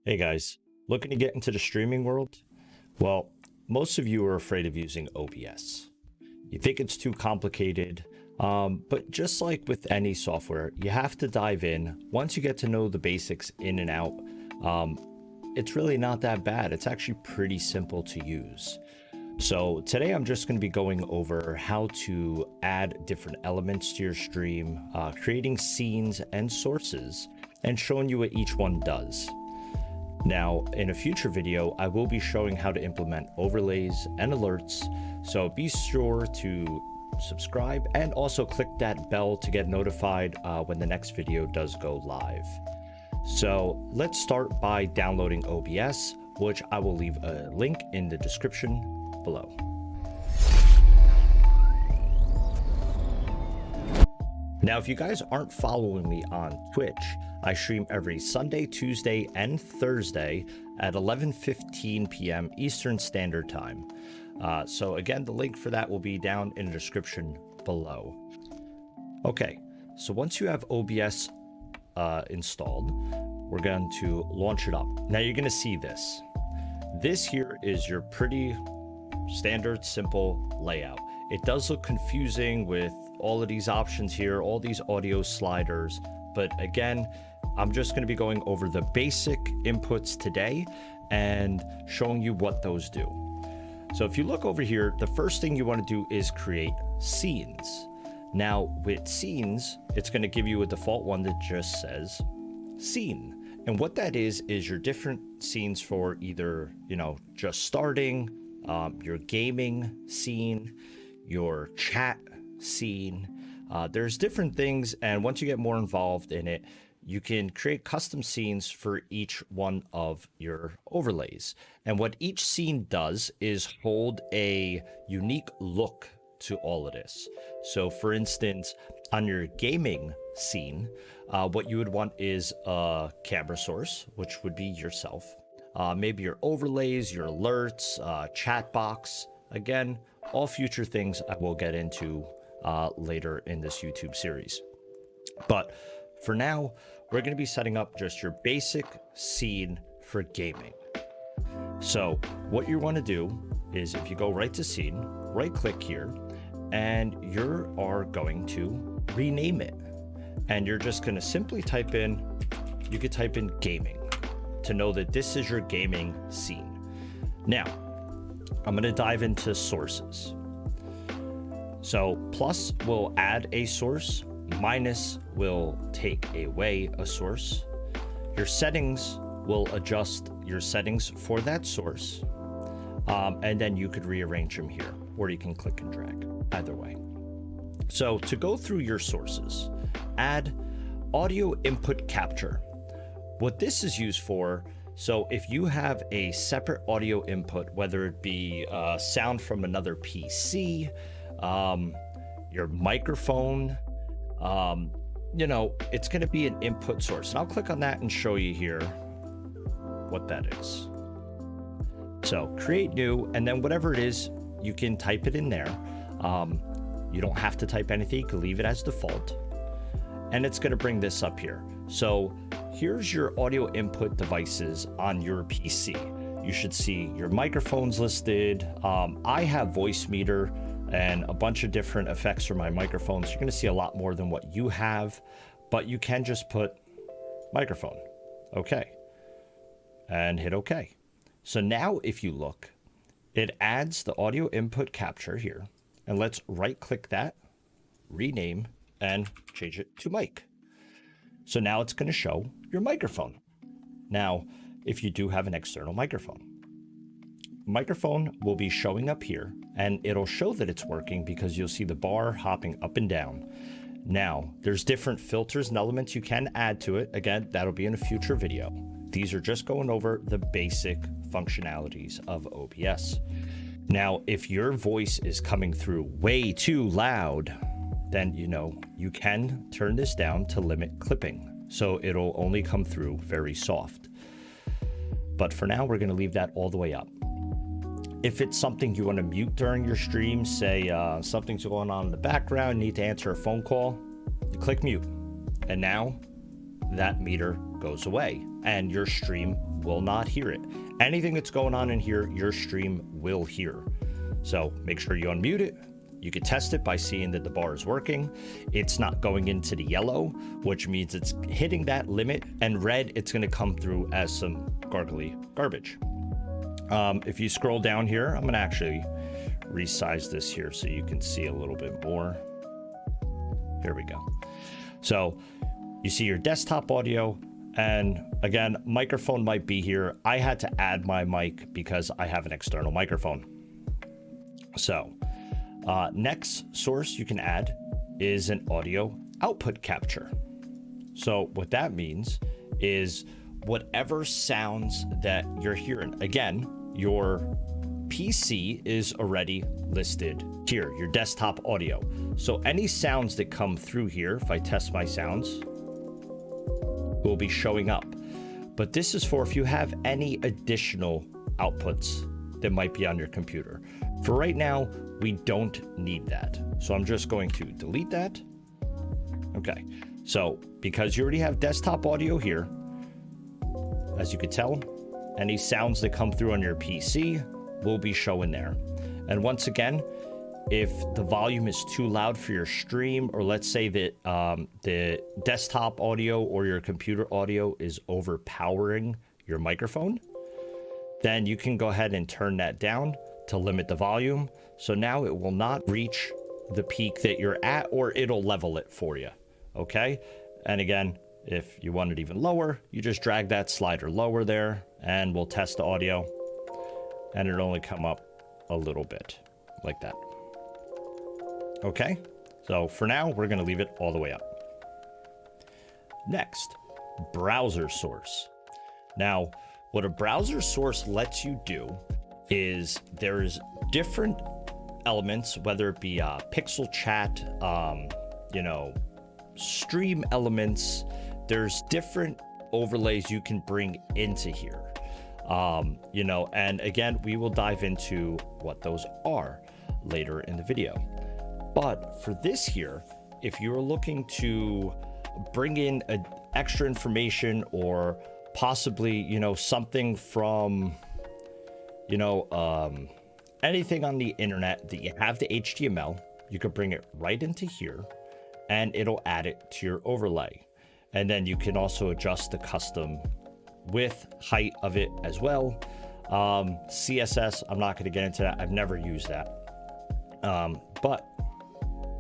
Hey guys, looking to get into the streaming world? Well, most of you are afraid of using OBS. You think it's too complicated, but just like with any software, you have to dive in. Once you get to know the basics in and out, it's really not that bad. It's actually pretty simple to use. So today I'm just going to be going over how to add different elements to your stream, creating scenes and sources, and showing you what each one does. Now, in a future video, I will be showing how to implement overlays and alerts, so be sure to subscribe and also click that bell to get notified when the next video does go live. So let's start by downloading OBS, which I will leave a link in the description below. Now, if you guys aren't following me on Twitch, I stream every Sunday, Tuesday, and Thursday at 11:15 p.m. Eastern Standard Time. So again, the link for that will be down in the description below. Okay, so once you have OBS installed, we're going to launch it up. Now you're going to see this. This here is your pretty standard, simple layout. It does look confusing with all of these options here, all these audio sliders, but again, I'm just going to be going over the basic inputs today and showing you what those do. So if you look over here, the first thing you want to do is create scenes. Now with scenes, it's going to give you a default one that just says scene. And what that is your different scenes for either, just starting, your gaming scene, your chat scene. There's different things, and once you get more involved in it, you can create custom scenes for each one of your overlays. And what each scene does is hold a unique look to all of this. So for instance, on your gaming scene, what you would want is a camera source, which would be yourself. Maybe your overlays, your alerts, chat box. Again, all future things I will get into later in this YouTube series. But for now, we're going to be setting up just your basic scene for gaming. So what you want to do is if you go right to scene, right click here, and you are going to rename it. And you're just going to simply type in, you could type in gaming to know that this is your gaming scene. Now, I'm going to dive into sources. So plus will add a source, minus will take away a source. Your settings will adjust your settings for that source. And then you could rearrange them here, or you can click and drag, either way. So to go through your sources, add audio input capture. What this is used for, so if you have a separate audio input, whether it be sound from another PC, your microphone, it's going to be an input source. And I'll click on that and show you here what that is. So create new, and then whatever it is, you can type it in there. You don't have to type anything, you can leave it as default. And it's going to bring this up here. So here's your audio input devices on your PC. You should see your microphones listed. I have voice meter and a bunch of different effects for my microphones. You're going to see a lot more than what you have, but you can just put microphone. Okay. And hit OK. So now if you look, it adds the audio input capture here. And let's right click that, rename, and change it to mic. So now it's going to show your microphone. Now, if you do have an external microphone will be showing up here, and it'll show that it's working because you'll see the bar hopping up and down. Now, there's different filters and elements you can add to it. Again, that'll be in a future video. These are just going over the basic functionalities of OBS. Now, if your voice is coming through way too loud, then you can turn this down to limit clipping. So it'll only come through very soft. But for now, we're going to leave that all the way up. If it's something you want to mute during your stream, say something's going on in the background, need to answer a phone call, you click mute. And now that meter goes away. and your stream will not hear it. Anything that's going on in here, your stream will hear. So make sure you unmute it. You can test it by seeing that the bar is working. It's not going into the yellow, which means it's hitting that limit, and red, it's going to come through as some gargly garbage. If you scroll down here, I'm going to actually resize this here so you can see a little bit more. Here we go. So you see your desktop audio, and again, microphone might be here. I had to add my mic because I have an external microphone. So next source you can add is an audio output capture. So what that means is whatever sounds that you're hearing. Again, your PC is already listed here, your desktop audio. So any sounds that come through here, if I test my sounds, will be showing up. But this is for if you have any additional outputs that might be on your computer. For right now, we don't need that. So I'm just going to delete that. Okay, so because you already have desktop audio here, as you can tell, any sounds that come through on your PC will be showing there. And once again, if the volume is too loud for your stream, or let's say that the desktop audio or your computer audio is overpowering your microphone, then you can go ahead and turn that down to limit the volume. So now it will not reach the peak that you're at, or it'll level it for you. Okay. And again, if you want it even lower, you just drag that slider lower there, and we'll test the audio, and it'll only come up a little bit like that. Okay. So for now, we're going to leave it all the way up. Next, browser source. Now, what a browser source lets you do is there's different elements, whether it be pixel chat, stream elements. There's different overlays you can bring into here. And again, we will dive into what those are later in the video. But for this here, if you're looking to bring in extra information, or possibly, something from, anything on the internet that you have the HTML, you could bring it right into here, and it'll add it to your overlay. And then you can also adjust the custom width, height of it as well. CSS, I'm not going to get into that. I've never used that. But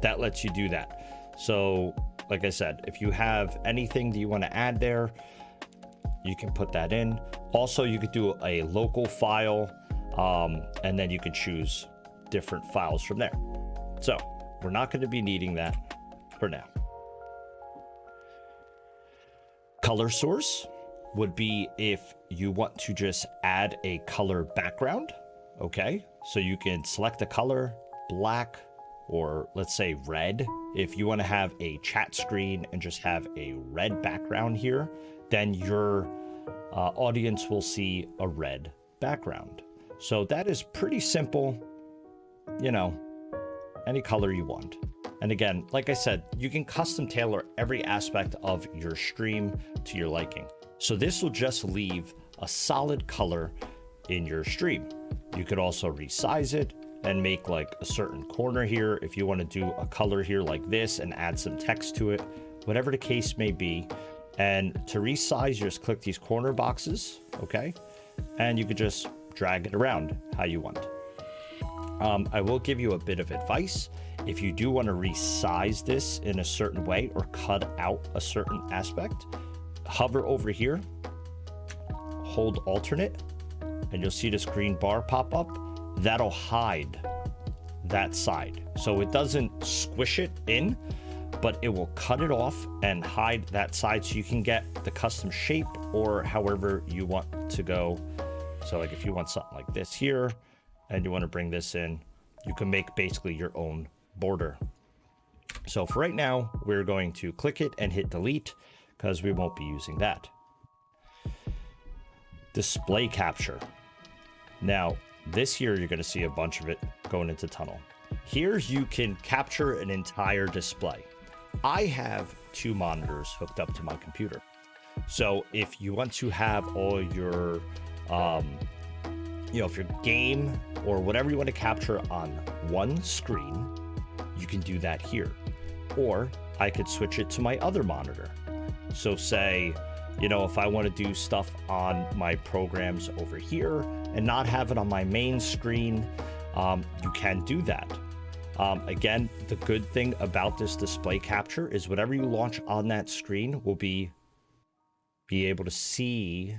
that lets you do that. So like I said, if you have anything that you want to add there, you can put that in. Also, you could do a local file, and then you could choose different files from there. So we're not going to be needing that for now. Color source would be if you want to just add a color background. Okay, so you can select a color, black, or let's say red. If you want to have a chat screen and just have a red background here, then your audience will see a red background. So that is pretty simple, any color you want. And again, like I said, you can custom tailor every aspect of your stream to your liking. So this will just leave a solid color in your stream. You could also resize it and make like a certain corner here if you want to do a color here like this and add some text to it, whatever the case may be. And to resize, you just click these corner boxes, okay? And you could just drag it around how you want. I will give you a bit of advice. If you do want to resize this in a certain way or cut out a certain aspect, hover over here, hold alternate, and you'll see this green bar pop up. That'll hide that side. So it doesn't squish it in, but it will cut it off and hide that side so you can get the custom shape or however you want to go. So like if you want something like this here and you want to bring this in, you can make basically your own border. So for right now, we're going to click it and hit delete because we won't be using that. Display capture. Now, this here, you're going to see a bunch of it going into tunnel. Here you can capture an entire display. I have two monitors hooked up to my computer. So if you want to have all your, if your game or whatever you want to capture on one screen, you can do that here. Or I could switch it to my other monitor. So say, if I want to do stuff on my programs over here and not have it on my main screen, you can do that. Again, the good thing about this display capture is whatever you launch on that screen will be able to see,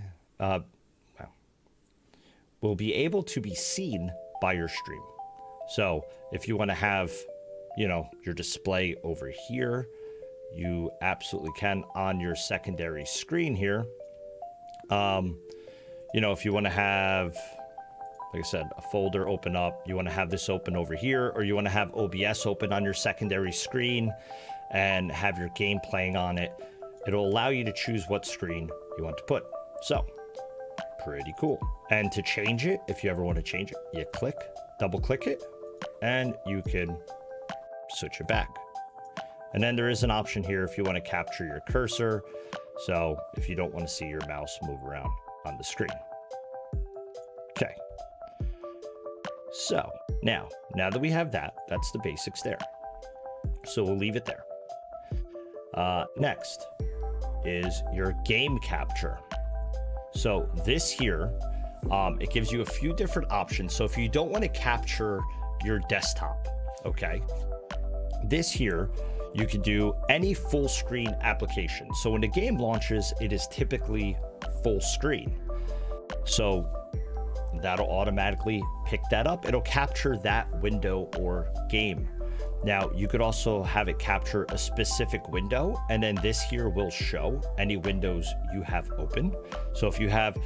will be able to be seen by your stream. So if you want to have, your display over here, you absolutely can on your secondary screen here. If you want to have, like I said, a folder open up, you want to have this open over here, or you want to have OBS open on your secondary screen and have your game playing on it, it'll allow you to choose what screen you want to put. So, pretty cool. And to change it, if you ever want to change it, you double click it, and you can switch it back. And then there is an option here if you want to capture your cursor. So if you don't want to see your mouse move around on the screen. Okay. So now that we have that, that's the basics there. So we'll leave it there. Next is your game capture. So this here, it gives you a few different options. So if you don't want to capture your desktop, okay, this here, you can do any full screen application. So when the game launches, it is typically full screen. So that'll automatically pick that up. It'll capture that window or game. Now, you could also have it capture a specific window, and then this here will show any windows you have open. So if you have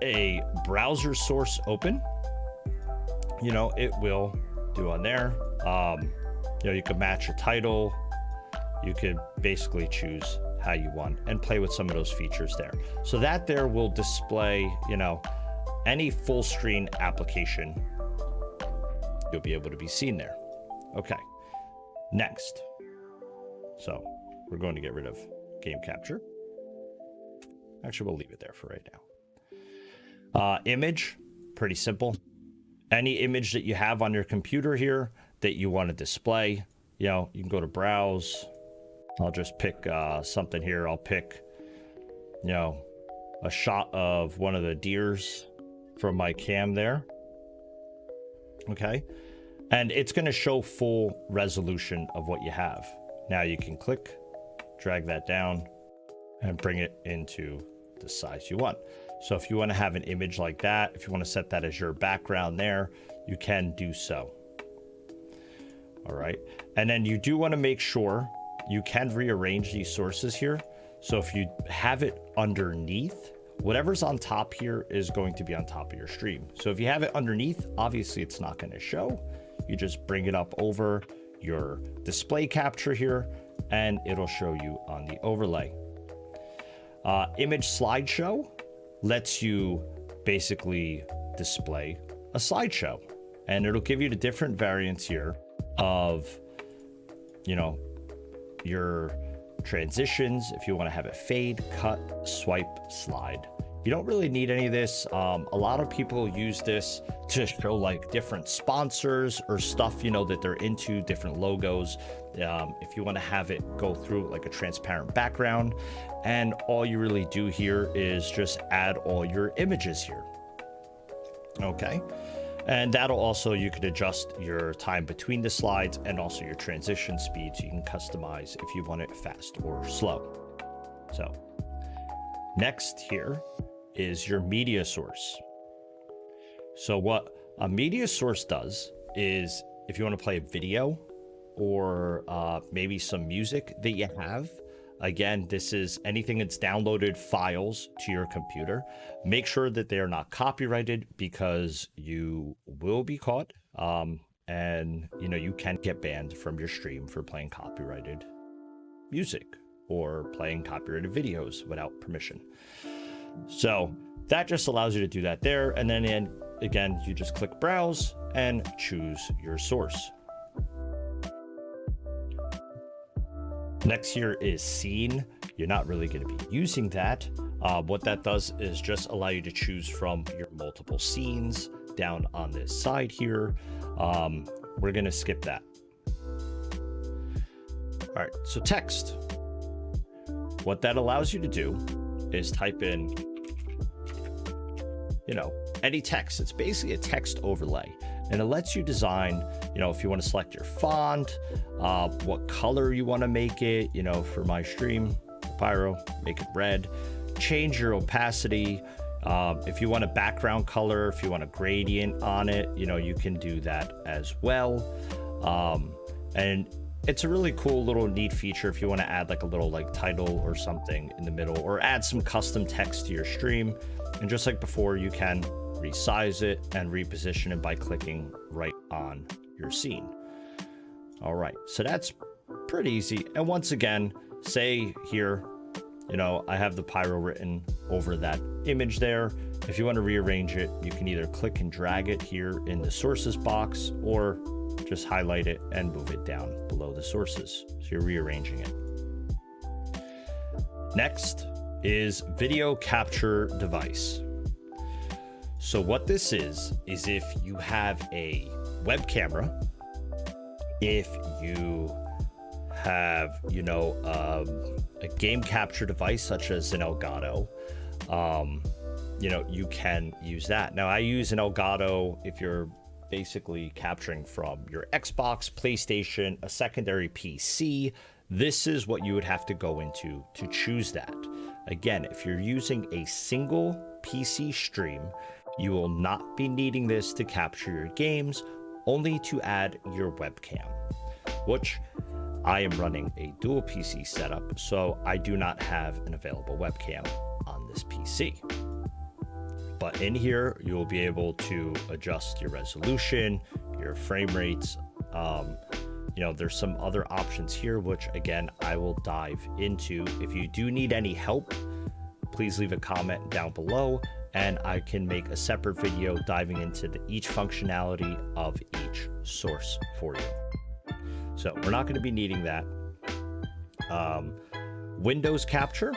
a browser source open, it will do on there. You could match a title. You could basically choose how you want and play with some of those features there. So that there will display, any full screen application, you'll be able to be seen there. Okay. Next. So we're going to get rid of game capture. Actually, we'll leave it there for right now. Image, pretty simple. Any image that you have on your computer here that you want to display, you can go to browse. I'll just pick something here. I'll pick, a shot of one of the deers from my cam there. Okay. And it's going to show full resolution of what you have. Now you can click, drag that down, and bring it into the size you want. So if you want to have an image like that, if you want to set that as your background there, you can do so. All right. And then you do want to make sure you can rearrange these sources here. So if you have it underneath, whatever's on top here is going to be on top of your stream. So if you have it underneath, obviously it's not going to show. You just bring it up over your display capture here, and it'll show you on the overlay. Image slideshow lets you basically display a slideshow, and it'll give you the different variants here of, your transitions. If you want to have it fade, cut, swipe, slide. You don't really need any of this. A lot of people use this to show like different sponsors or stuff, that they're into, different logos. If you want to have it go through like a transparent background, and all you really do here is just add all your images here. Okay. And that'll also, you can adjust your time between the slides and also your transition speed. So you can customize if you want it fast or slow. So next here is your media source. So what a media source does is if you want to play a video or maybe some music that you have, again, this is anything that's downloaded files to your computer. Make sure that they are not copyrighted, because you will be caught. And you can get banned from your stream for playing copyrighted music or playing copyrighted videos without permission. So that just allows you to do that there. And then again, you just click browse and choose your source. Next here is scene. you're not really going to be using that. What that does is just allow you to choose from your multiple scenes down on this side here. We're going to skip that. All right, so text. What that allows you to do is type in, you know, any text. It's basically a text overlay, and it lets you design, you know, if you want to select your font, what color you want to make it, you know, for my stream, Pyro, make it red, change your opacity. If you want a background color, if you want a gradient on it, you know, you can do that as well. And it's a really cool little neat feature if you want to add like a little like title or something in the middle, or add some custom text to your stream. And just like before, you can resize it and reposition it by clicking right on your scene. All right, so that's pretty easy. And once again, say here, you know, I have the Pyro written over that image there. If you want to rearrange it, you can either click and drag it here in the sources box, or just highlight it and move it down below the sources. So you're rearranging it. Next is video capture device. So what this is if you have a web camera, if you have, you know, a game capture device such as an Elgato, you know, you can use that. Now I use an Elgato if you're basically capturing from your Xbox, PlayStation, a secondary PC. This is what you would have to go into to choose that. Again, if you're using a single PC stream, you will not be needing this to capture your games, only to add your webcam, which I am running a dual PC setup, so I do not have an available webcam on this PC. But in here, you will be able to adjust your resolution, your frame rates. You know, there's some other options here, which again, I will dive into. If you do need any help, please leave a comment down below, and I can make a separate video diving into each functionality of each source for you. So we're not going to be needing that. Windows capture.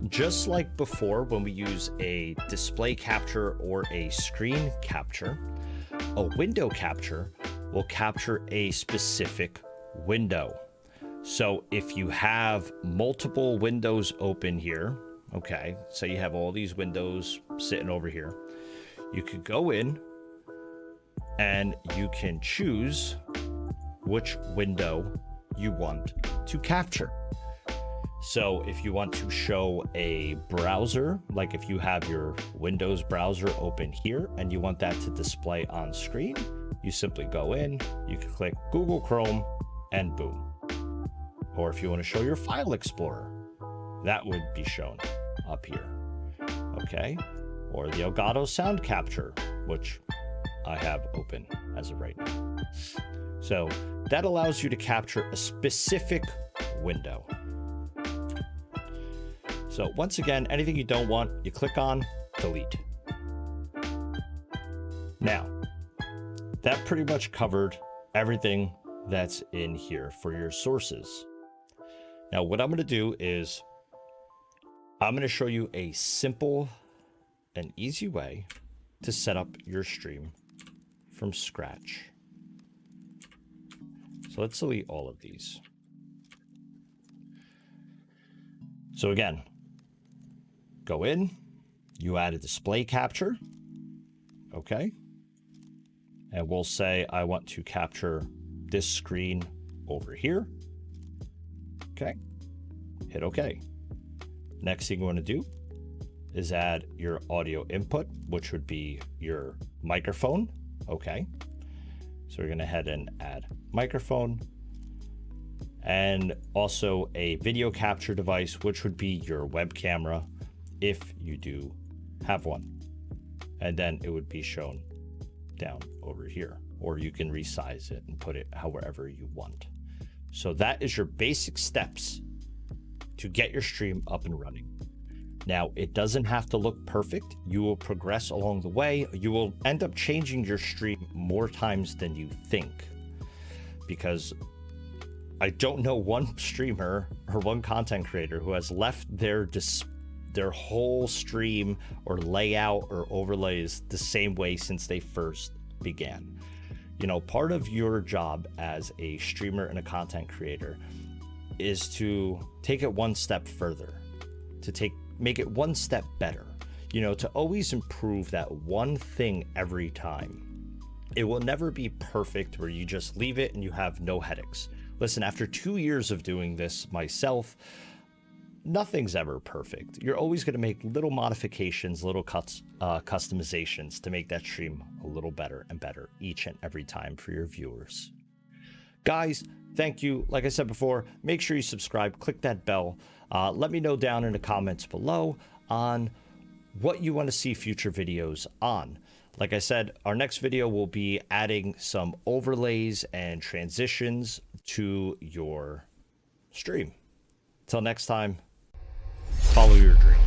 Just like before, when we use a display capture or a screen capture, a window capture will capture a specific window. So if you have multiple windows open here, okay, so you have all these windows sitting over here, you could go in and you can choose which window you want to capture. So if you want to show a browser, like if you have your Windows browser open here and you want that to display on screen, you simply go in, you can click Google Chrome, and boom. Or if you want to show your File Explorer, that would be shown up here. Okay. Or the Elgato sound capture, which I have open as of right now. So that allows you to capture a specific window. So once again, anything you don't want, you click on delete. Now, that pretty much covered everything that's in here for your sources. Now, what I'm going to do is I'm going to show you a simple and easy way to set up your stream from scratch. So let's delete all of these. So again, go in, you add a display capture, okay? And we'll say I want to capture this screen over here, okay? Hit okay. Next thing you want to do is add your audio input, which would be your microphone, okay? So we're gonna head and add microphone, and also a video capture device, which would be your web camera, if you do have one. And then it would be shown down over here, or you can resize it and put it however you want. So that is your basic steps to get your stream up and running. Now, it doesn't have to look perfect. You will progress along the way. You will end up changing your stream more times than you think, because I don't know one streamer or one content creator who has left their whole stream or layout or overlays the same way since they first began. You know, part of your job as a streamer and a content creator is to take it one step further, to make it one step better, you know, to always improve that one thing every time. It will never be perfect where you just leave it and you have no headaches. Listen, after 2 years of doing this myself, nothing's ever perfect. You're always going to make little modifications, little customizations to make that stream a little better and better each and every time for your viewers. Guys, thank you. Like I said before, make sure you subscribe, click that bell. Let me know down in the comments below on what you want to see future videos on. Like I said, our next video will be adding some overlays and transitions to your stream. Till next time, follow your dream.